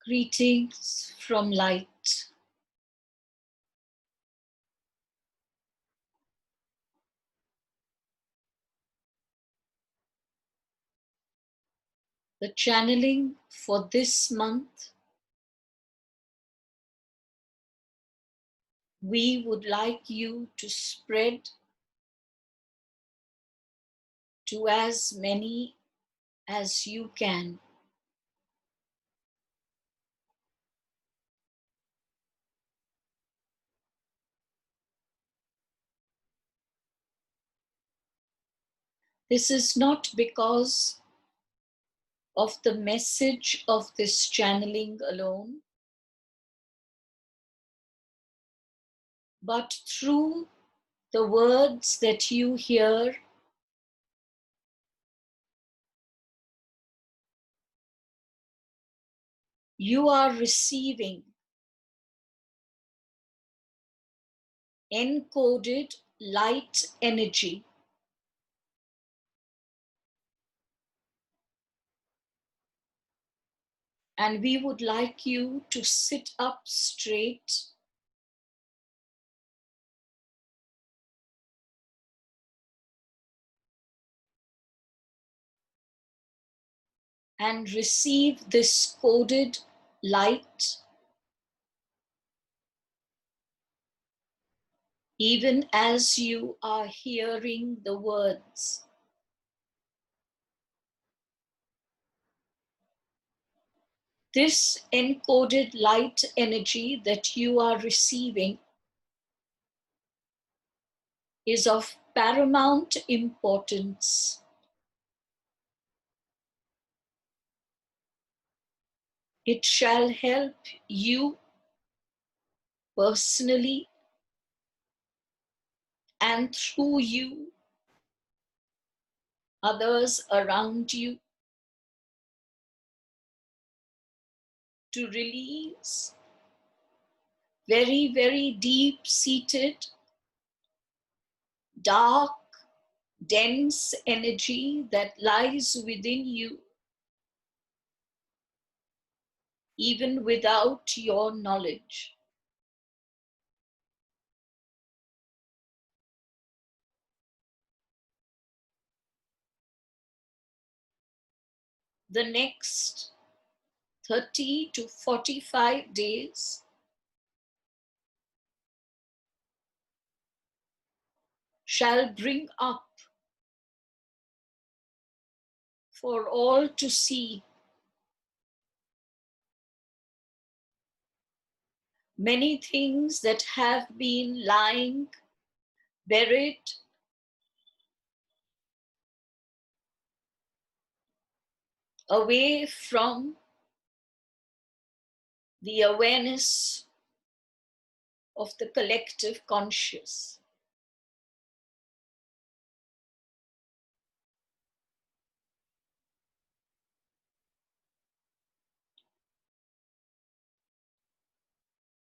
Greetings from light. The channeling for this month, we would like you to spread to as many as you can. This is not because of the message of this channeling alone, but through the words that you hear, you are receiving encoded light energy. And we would like you to sit up straight and receive this coded light, even as you are hearing the words. This encoded light energy that you are receiving is of paramount importance. It shall help you personally and through you, others around you, to release very, very deep-seated, dark, dense energy that lies within you, even without your knowledge. The next 30 to 45 days shall bring up for all to see many things that have been lying buried away from the awareness of the collective conscious.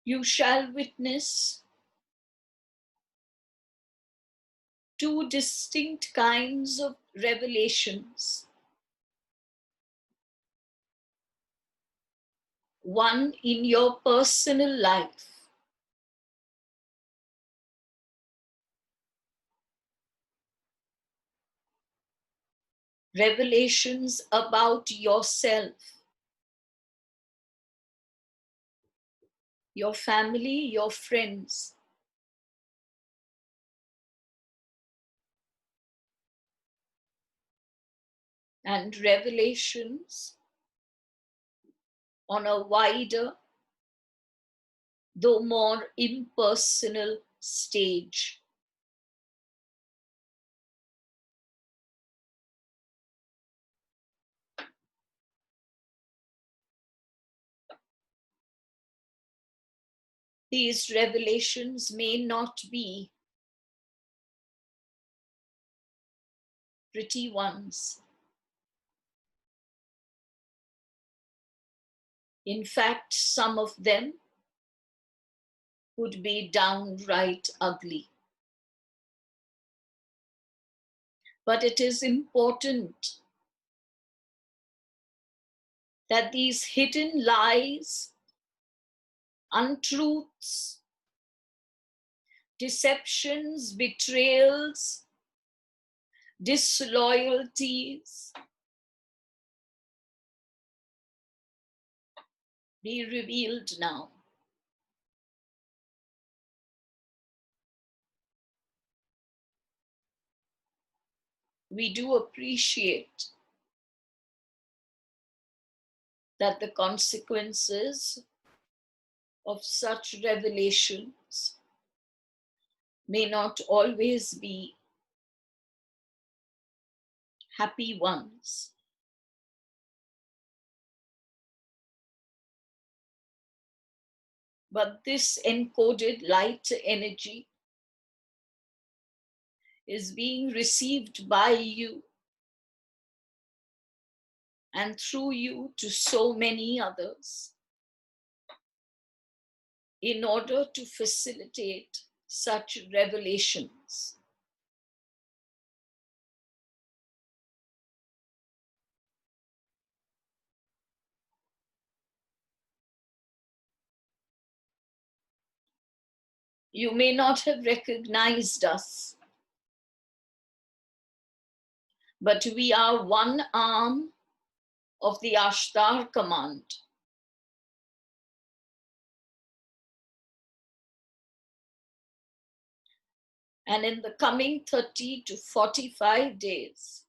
You shall witness two distinct kinds of revelations. One in your personal life, revelations about yourself, your family, your friends, and revelations on a wider, though more impersonal stage. These revelations may not be pretty ones. In fact, some of them would be downright ugly. But it is important that these hidden lies, untruths, deceptions, betrayals, disloyalties be revealed now. We do appreciate that the consequences of such revelations may not always be happy ones. But this encoded light energy is being received by you and through you to so many others in order to facilitate such revelations. You may not have recognized us, but we are one arm of the Ashtar command. And in the coming 30 to 45 days,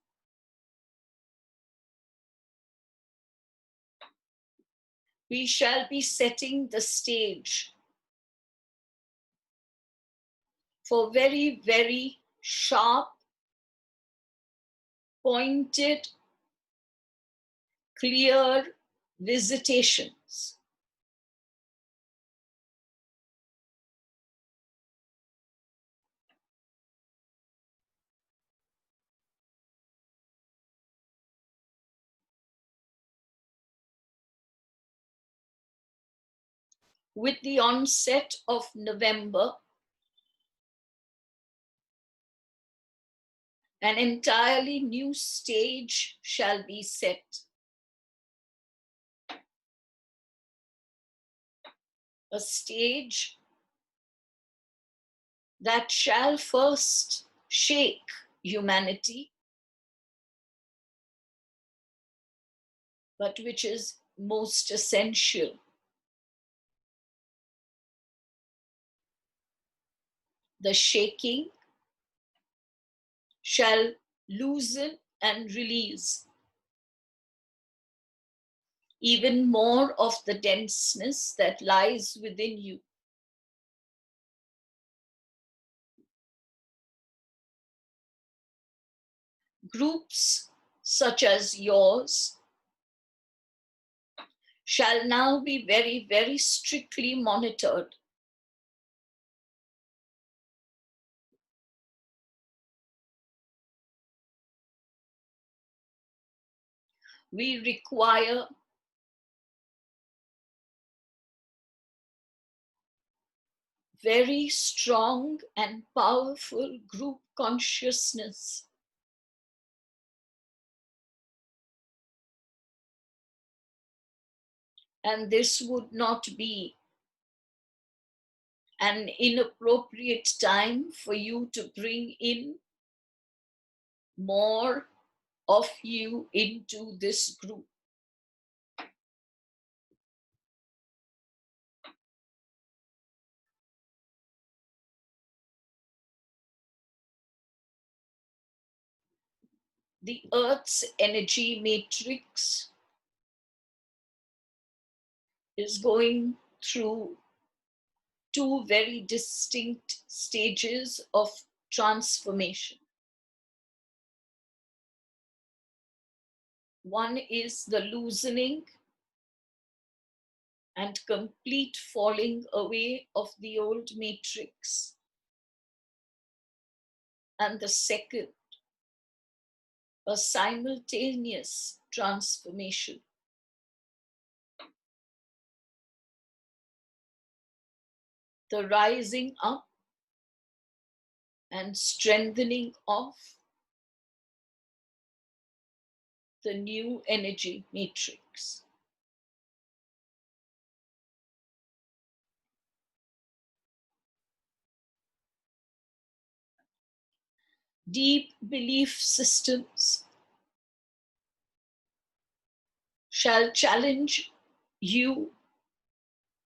we shall be setting the stage for very, very sharp, pointed, clear visitations. With the onset of November, an entirely new stage shall be set. A stage that shall first shake humanity, but which is most essential. The shaking shall loosen and release even more of the denseness that lies within you. Groups such as yours shall now be very, very strictly monitored. We require very strong and powerful group consciousness. And this would not be an inappropriate time for you to bring in more of you into this group. The Earth's energy matrix is going through two very distinct stages of transformation. One is the loosening and complete falling away of the old matrix. And the second, a simultaneous transformation. The rising up and strengthening of the new energy matrix. deep belief systems shall challenge you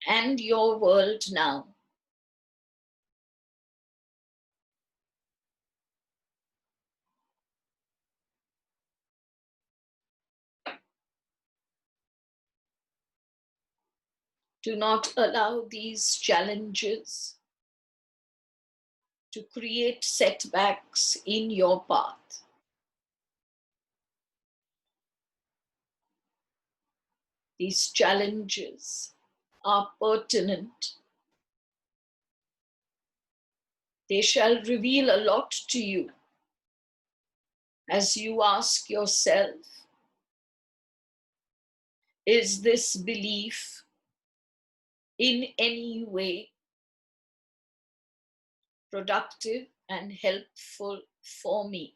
and your world now. Do not allow these challenges to create setbacks in your path. These challenges are pertinent. They shall reveal a lot to you as you ask yourself, is this belief in any way productive and helpful for me?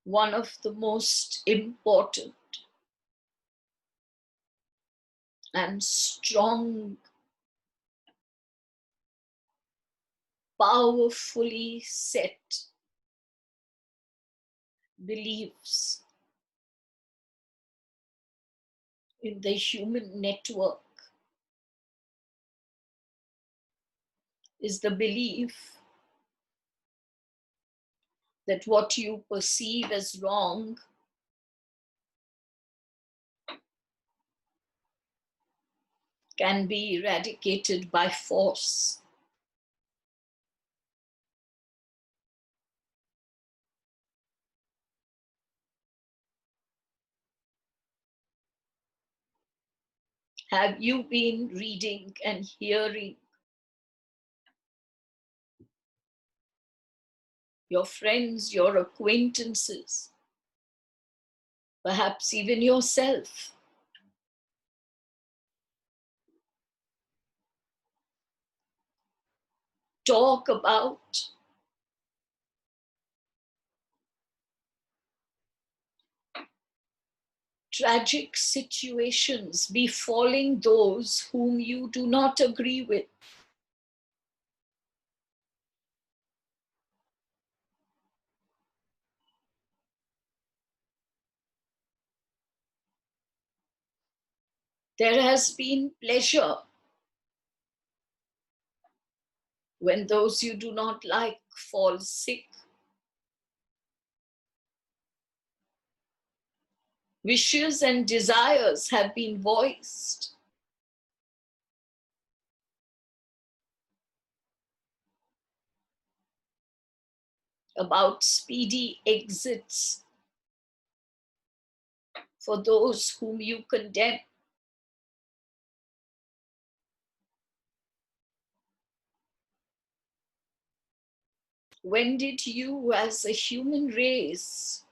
One of the most important and strong, powerfully set beliefs in the human network is the belief that what you perceive as wrong can be eradicated by force. Have you been reading and hearing your friends, your acquaintances, perhaps even yourself, talk about tragic situations befalling those whom you do not agree with? There has been pleasure when those you do not like fall sick. Wishes and desires have been voiced about speedy exits for those whom you condemn. When did you, as a human race,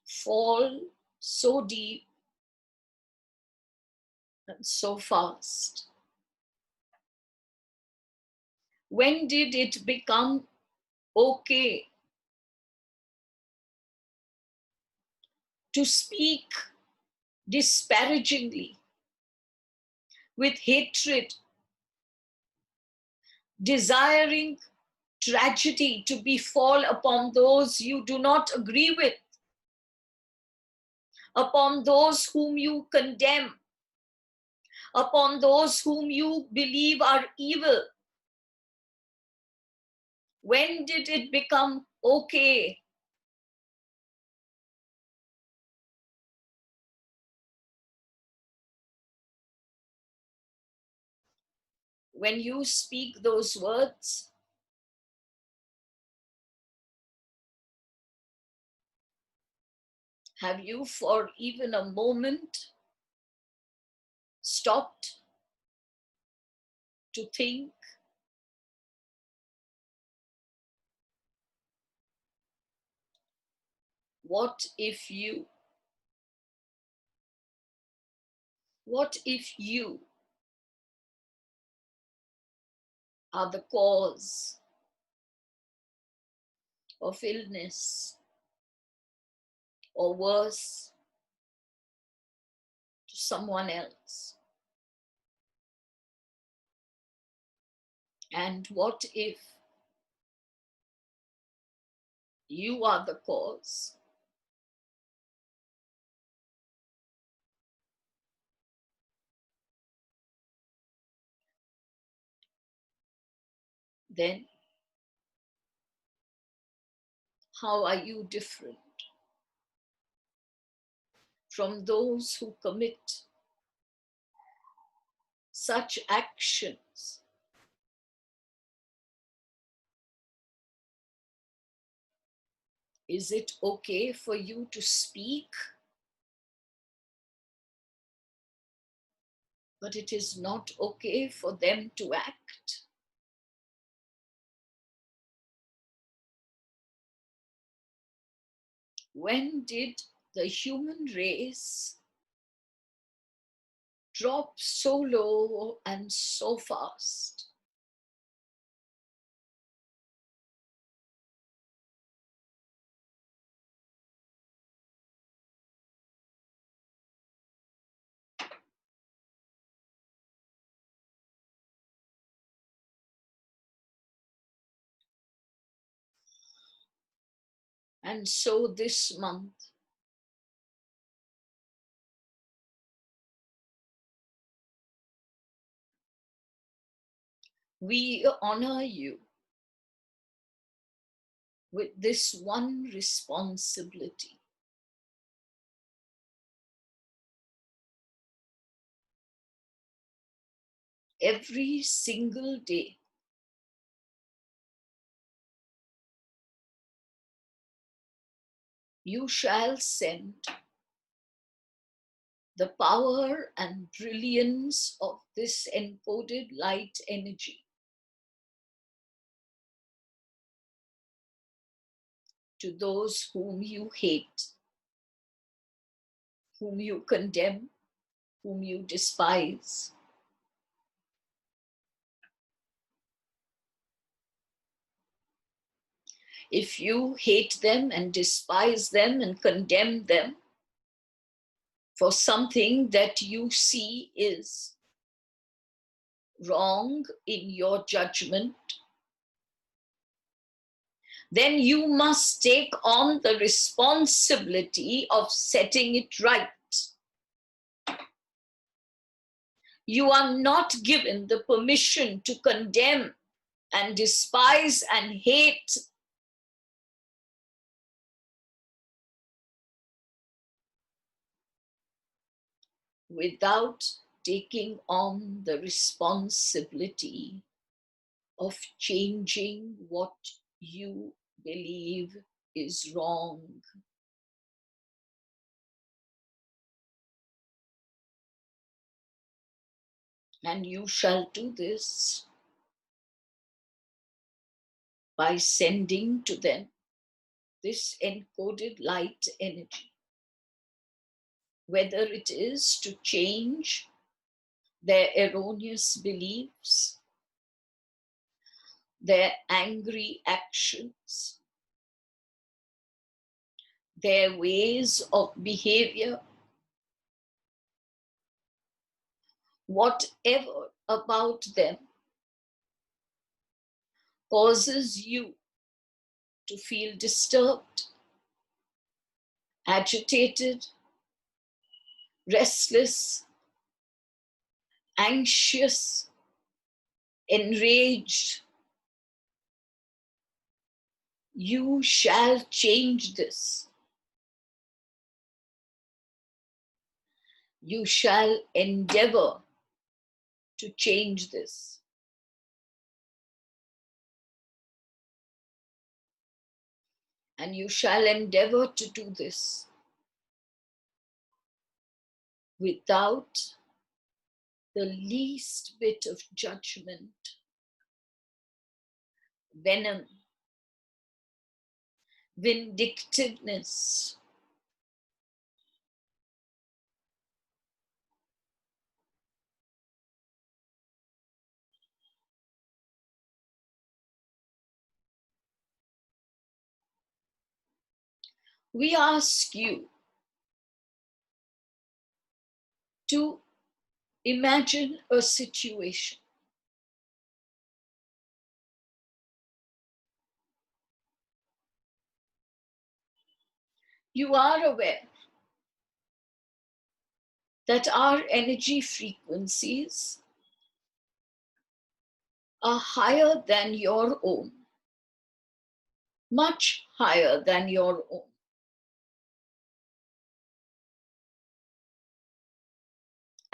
fall so deep and so fast? When did it become okay to speak disparagingly, with hatred, desiring tragedy to befall upon those you do not agree with, upon those whom you condemn, upon those whom you believe are evil? When did it become okay? When you speak those words, have you for even a moment stopped to think, what if you, what if you are the cause of illness, or worse, to someone else? And what if you are the cause? Then how are you different from those who commit such actions? Is it okay for you to speak, but it is not okay for them to act? When did the human race drop so low and so fast? And so this month, we honor you with this one responsibility. Every single day, you shall send the power and brilliance of this encoded light energy to those whom you hate, whom you condemn, whom you despise. If you hate them and despise them and condemn them for something that you see is wrong in your judgment, then you must take on the responsibility of setting it right. You are not given the permission to condemn and despise and hate without taking on the responsibility of changing what you believe is wrong. And you shall do this by sending to them this encoded light energy, whether it is to change their erroneous beliefs, their angry actions, their ways of behavior, whatever about them causes you to feel disturbed, agitated, restless, anxious, enraged. You shall change this. You shall endeavor to change this. And you shall endeavor to do this without the least bit of judgment, venom, vindictiveness. we ask you to imagine a situation. You are aware that our energy frequencies are higher than your own, much higher than your own.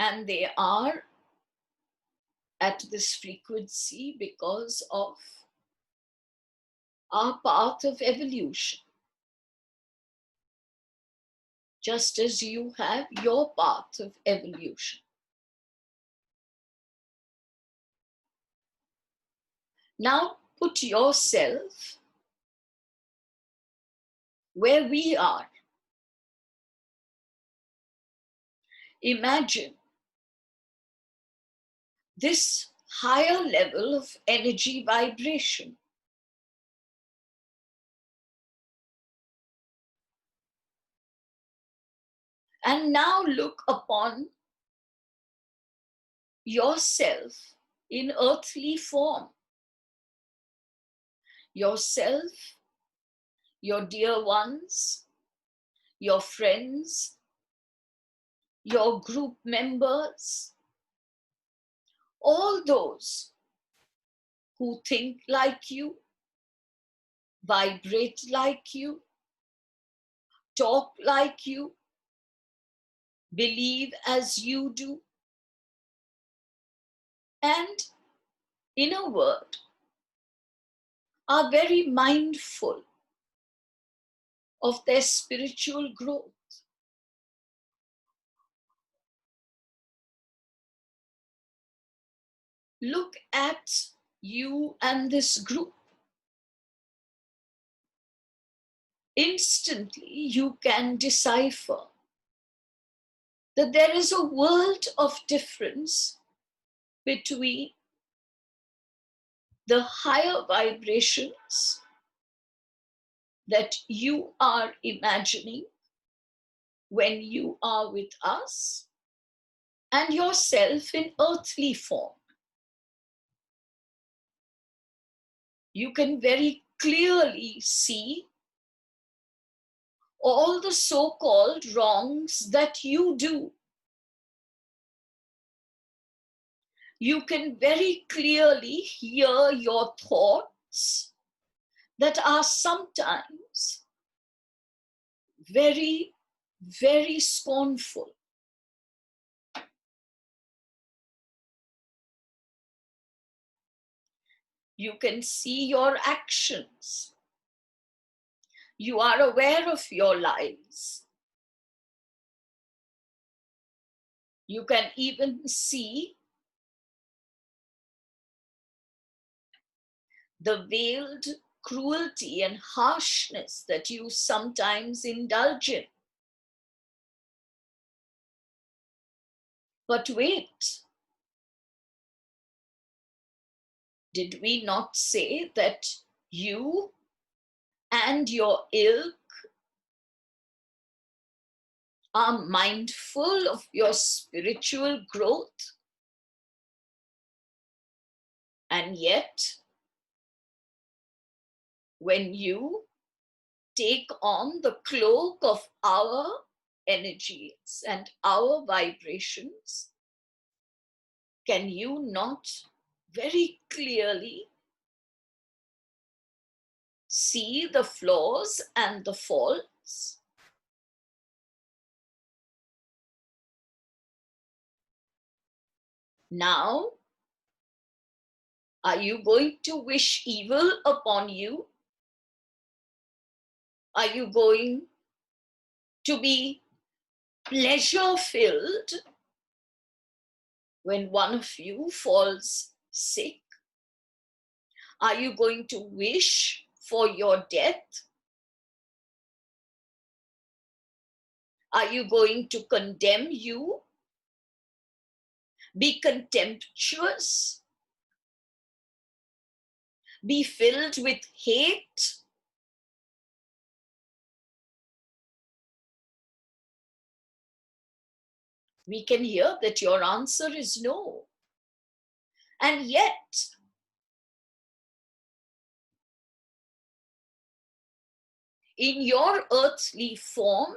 And they are at this frequency because of our path of evolution, just as you have your path of evolution. Now put yourself where we are. Imagine this higher level of energy vibration. And now look upon yourself in earthly form. Yourself, your dear ones, your friends, your group members, all those who think like you, vibrate like you, talk like you, believe as you do, and, in a word, are very mindful of their spiritual growth. Look at you and this group. Instantly, you can decipher that there is a world of difference between the higher vibrations that you are imagining when you are with us and yourself in earthly form. You can very clearly see all the so-called wrongs that you do. You can very clearly hear your thoughts that are sometimes very, very scornful. You can see your actions. You are aware of your lies. You can even see the veiled cruelty and harshness that you sometimes indulge in. But wait, did we not say that you and your ilk are mindful of your spiritual growth? And yet, when you take on the cloak of our energies and our vibrations, can you not very clearly see the flaws and the faults? Now, are you going to wish evil upon you? Are you going to be pleasure-filled when one of you falls sick? Are you going to wish for your death? Are you going to condemn you? Be contemptuous? Be filled with hate? We can hear that your answer is no. And yet, in your earthly form,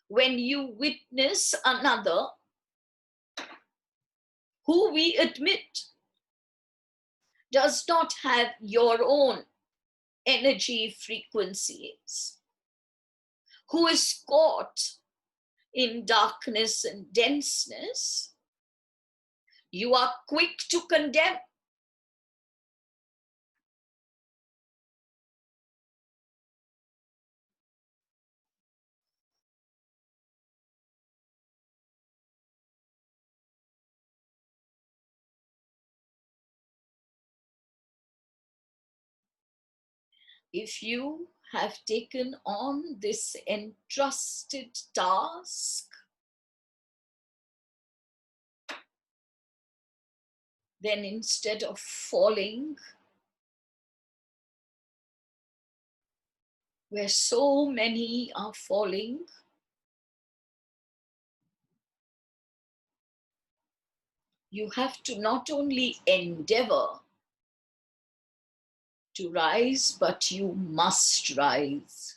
when you witness another who we admit does not have your own energy frequencies, who is caught in darkness and denseness, you are quick to condemn. If you have taken on this entrusted task, then instead of falling, where so many are falling, you have to not only endeavor to rise, but you must rise.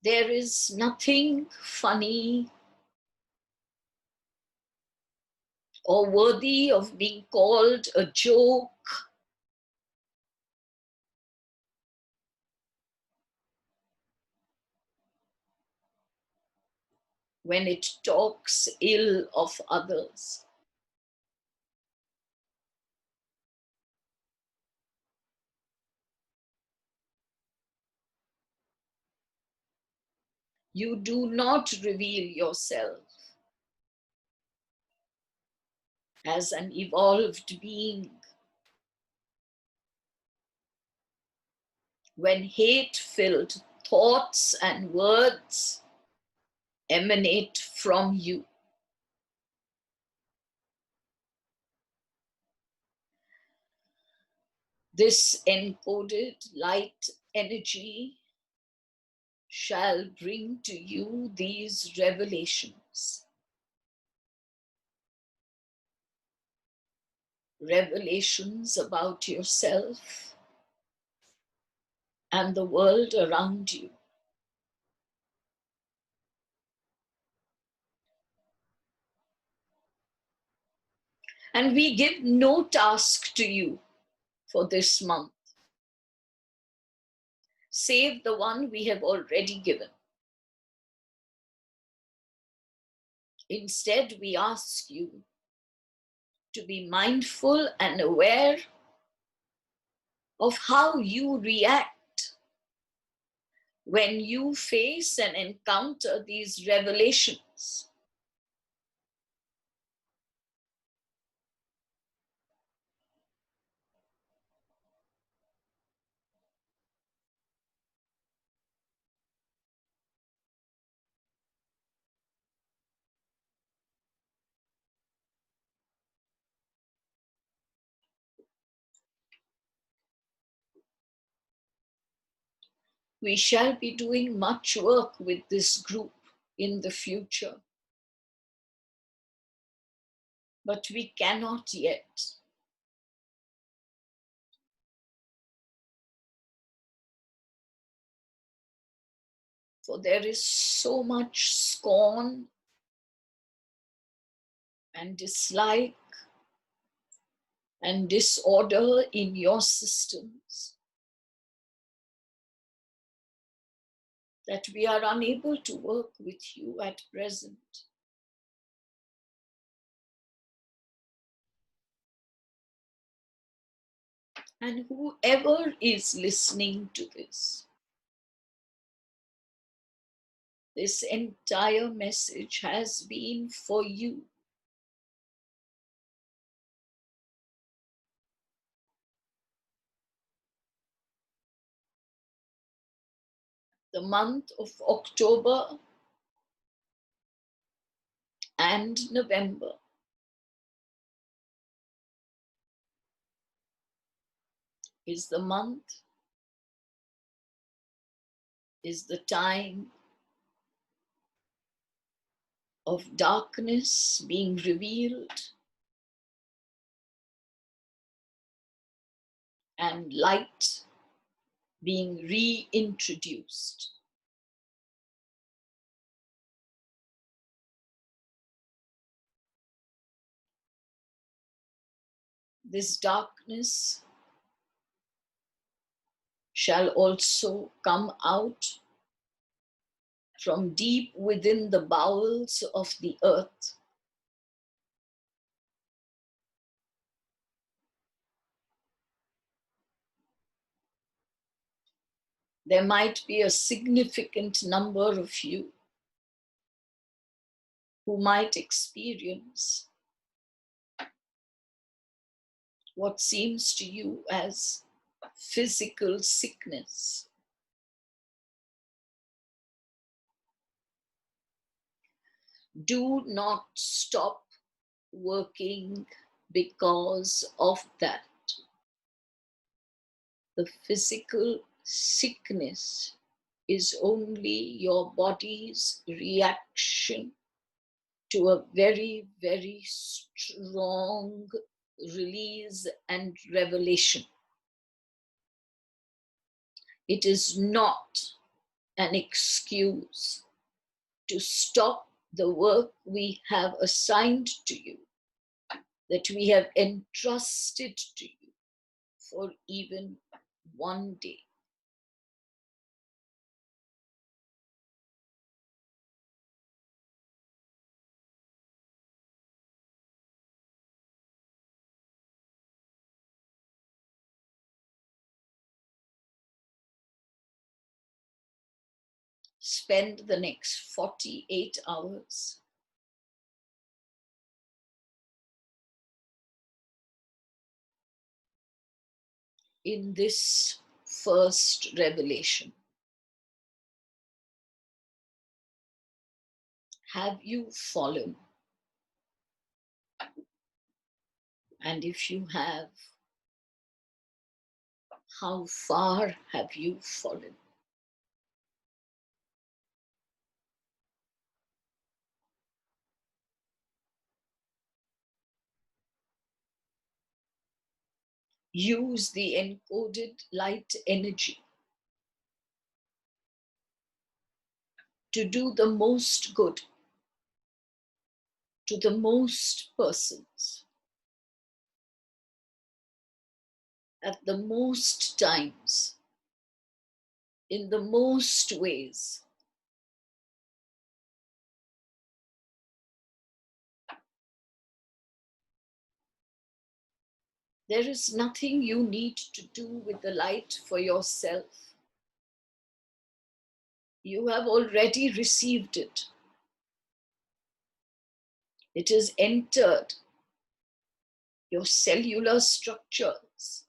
There is nothing funny or worthy of being called a joke when it talks ill of others. You do not reveal yourself as an evolved being when hate-filled thoughts and words emanate from you. This encoded light energy shall bring to you these revelations. Revelations about yourself and the world around you. And we give no task to you for this month, save the one we have already given. Instead, we ask you to be mindful and aware of how you react when you face and encounter these revelations. We shall be doing much work with this group in the future, but we cannot yet. For there is so much scorn and dislike and disorder in your systems that we are unable to work with you at present. And whoever is listening to this entire message has been for you. the month of October and November is the month, is the time of darkness being revealed and light being reintroduced. This darkness shall also come out from deep within the bowels of the earth. There might be a significant number of you who might experience what seems to you as physical sickness. Do not stop working because of that. The physical sickness is only your body's reaction to a very, very strong release and revelation. It is not an excuse to stop the work we have assigned to you, that we have entrusted to you for even one day. Spend the next 48 hours in this first revelation. Have you fallen? And if you have, how far have you fallen? Use the encoded light energy to do the most good to the most persons at the most times, in the most ways. There is nothing you need to do with the light for yourself. You have already received it. It has entered your cellular structures.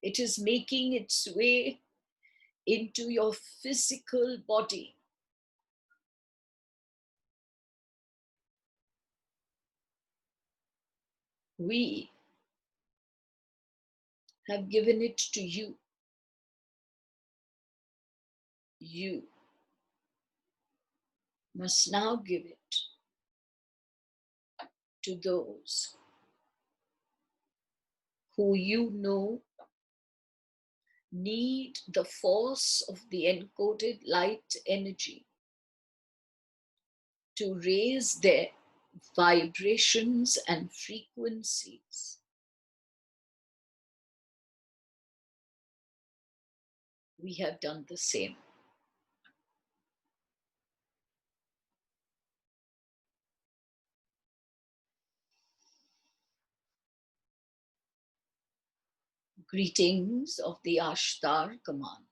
It is making its way into your physical body. We have given it to you. You must now give it to those who you know need the force of the encoded light energy to raise their vibrations and frequencies. We have done the same. Greetings of the Ashtar command.